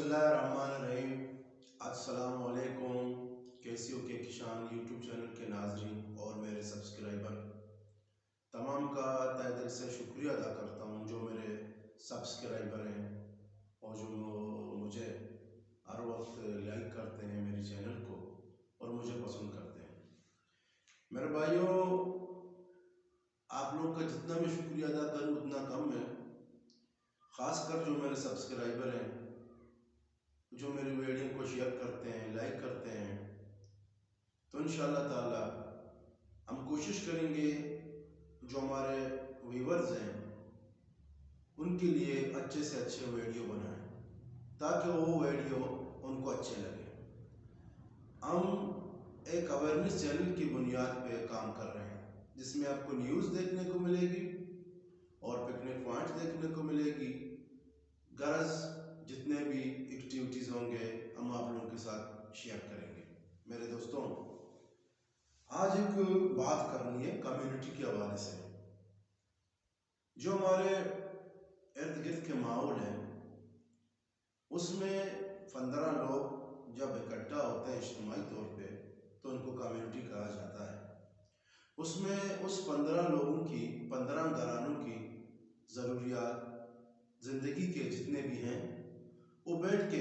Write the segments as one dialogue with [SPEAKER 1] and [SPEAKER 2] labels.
[SPEAKER 1] बिस्मिल्लाहिर्रहमानिर्रहीम। अस्सलाम वालेकुम। कैसे हो के किसान यूट्यूब चैनल के नाजरीन और मेरे सब्सक्राइबर तमाम का तहे दिल से शुक्रिया अदा करता हूँ जो मेरे सब्सक्राइबर हैं और जो मुझे हर वक्त लाइक करते हैं मेरे चैनल को और मुझे पसंद करते हैं। मेरे भाइयों, आप लोग का जितना मैं शुक्रिया अदा करूँ उतना कम है। ख़ासकर जो मेरे सब्सक्राइबर हैं, जो मेरी वीडियो को शेयर करते हैं, लाइक करते हैं, तो इंशाअल्लाह ताला हम कोशिश करेंगे जो हमारे व्यूवर्स हैं उनके लिए अच्छे से अच्छे वीडियो बनाएं ताकि वो वीडियो उनको अच्छे लगे। हम एक अवेयरनेस चैनल की बुनियाद पे काम कर रहे हैं जिसमें आपको न्यूज़ देखने को मिलेगी और पिकनिक पॉइंट देखने को मिलेगी। गरज जितने भी एक्टिविटीज़ होंगे हम आप लोगों के साथ शेयर करेंगे। मेरे दोस्तों, आज एक बात करनी है कम्युनिटी के हवाले से। जो हमारे इर्द गिर्द के माहौल है उसमें 15 लोग जब इकट्ठा होते हैं इज्तिमाई तौर पे तो उनको कम्युनिटी कहा जाता है। उसमें उस 15 लोगों की 15 घरानों की ज़रूरियात ज़िंदगी के जितने भी हैं वो बैठ के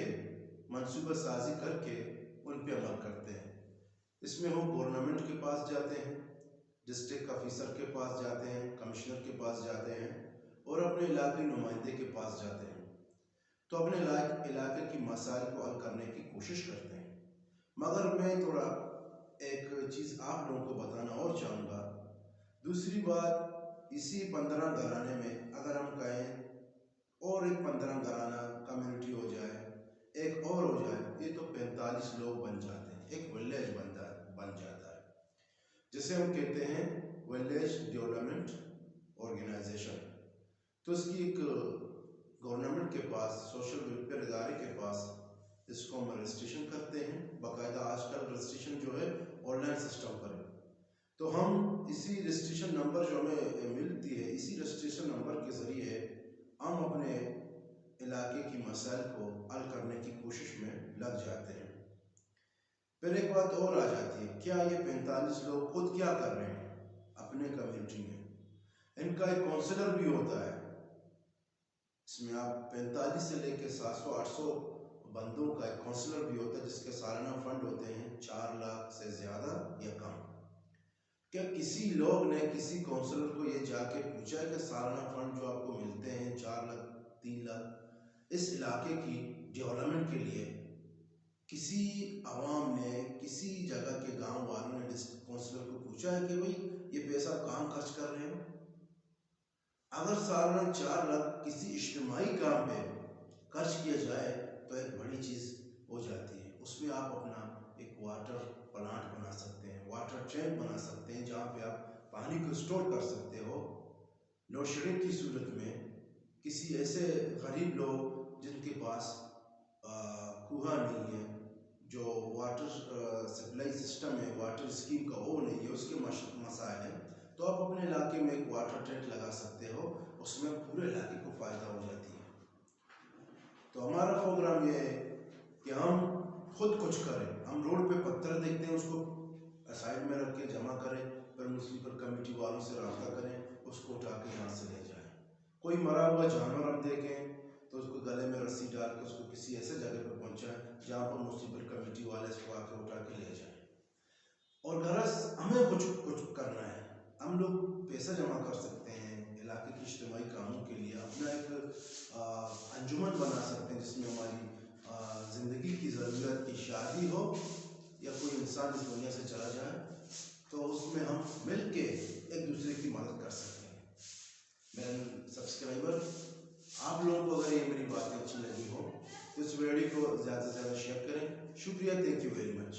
[SPEAKER 1] मनसूबा साजी करके उन पे अमल करते हैं। इसमें वो गवर्नमेंट के पास जाते हैं, डिस्ट्रिक्ट ऑफिसर के पास जाते हैं, कमिश्नर के पास जाते हैं और अपने इलाके नुमाइंदे के पास जाते हैं। तो अपने इलाके की मसाइल को हल करने की कोशिश करते हैं। मगर मैं थोड़ा एक चीज़ आप लोगों को बताना और चाहूँगा। दूसरी बात, इसी 15 घराने में अगर हम कहें और एक 15 घराना कम्युनिटी हो जाए, एक और हो जाए, ये तो 45 लोग बन जाते हैं, एक विलेज बन जाता है जिसे हम कहते हैं विलेज डेवलपमेंट ऑर्गेनाइजेशन। तो इसकी एक गवर्नमेंट के पास, सोशल वेलफेयर इदारे के पास इसको हम रजिस्ट्रेशन करते हैं। बाकायदा आजकल रजिस्ट्रेशन जो है ऑनलाइन सिस्टम पर है। तो हम इसी रजिस्ट्रेशन नंबर जो हमें मिलती है, इसी रजिस्ट्रेशन नंबर के ज़रिए हम अपने इलाके की मसाइल को हल करने की कोशिश में लग जाते हैं। फिर एक बात और आ जाती है, क्या ये 45 लोग खुद क्या कर रहे हैं अपने कम्युनिटी में? इनका एक काउंसलर भी होता है। इसमें आप 45 से लेकर 700-800 बंदों का एक काउंसलर भी होता है जिसके सालाना फंड होते हैं 4 लाख से ज़्यादा या कम। क्या किसी लोग ने किसी काउंसलर को ये जाके पूछा है कि सालाना फंड जो आपको मिलते हैं 4 लाख 3 लाख, इस इलाके की डेवलपमेंट के लिए किसी आवाम ने, किसी जगह के गांव वालों ने डिस्ट्रिक्ट काउंसलर को पूछा है कि भाई ये पैसा कहाँ खर्च कर रहे हो? अगर सालाना 4 लाख किसी इज्तिमाई काम पे खर्च किया जाए तो एक बड़ी चीज़ हो जाती है। उसमें आप अपना एक वाटर प्लांट बना सकते हैं, वाटर टैंक बना सकते हैं जहाँ पे आप पानी को स्टोर कर सकते हो। लोड शेडिंग की सूरत में किसी ऐसे गरीब लोग जिनके पास कुआं नहीं है, जो वाटर सप्लाई सिस्टम है, वाटर स्कीम का वो नहीं है, उसके मसाइल हैं, तो आप अपने इलाके में एक वाटर टैंक लगा सकते हो। उसमें पूरे इलाके को फ़ायदा हो जाती है। तो हमारा प्रोग्राम ये है कि हम खुद कुछ करें। हम रोड पे पत्थर देखते हैं, उसको साइड में रख के जमा करें, फिर म्युनिसिपल कमेटी वालों से रब्ता करें, उसको उठा के यहाँ से ले जाएं। कोई मरा हुआ जानवर हम देखें तो उसको गले में रस्सी डाल के उसको किसी ऐसे जगह पर पहुँचाएं जहाँ पर म्युनिसिपल कमेटी वाले इसको आके उठा के ले जाएं। और गरज हमें कुछ करना है। हम लोग पैसा जमा कर सकते हैं इलाके की इज्तिमाई कामों के लिए, अपना एक अंजुमन बना सकते हैं जिसमें हमारी ज़िंदगी की ज़रूरत की शादी हो या कोई इंसान इस दुनिया से चला जाए तो उसमें हम मिल के एक दूसरे की मदद कर सकते हैं। मेरे सब्सक्राइबर, आप लोगों को अगर ये मेरी बातें अच्छी लगी हो तो इस वीडियो को ज़्यादा से ज़्यादा शेयर करें। शुक्रिया, थैंक यू वेरी मच।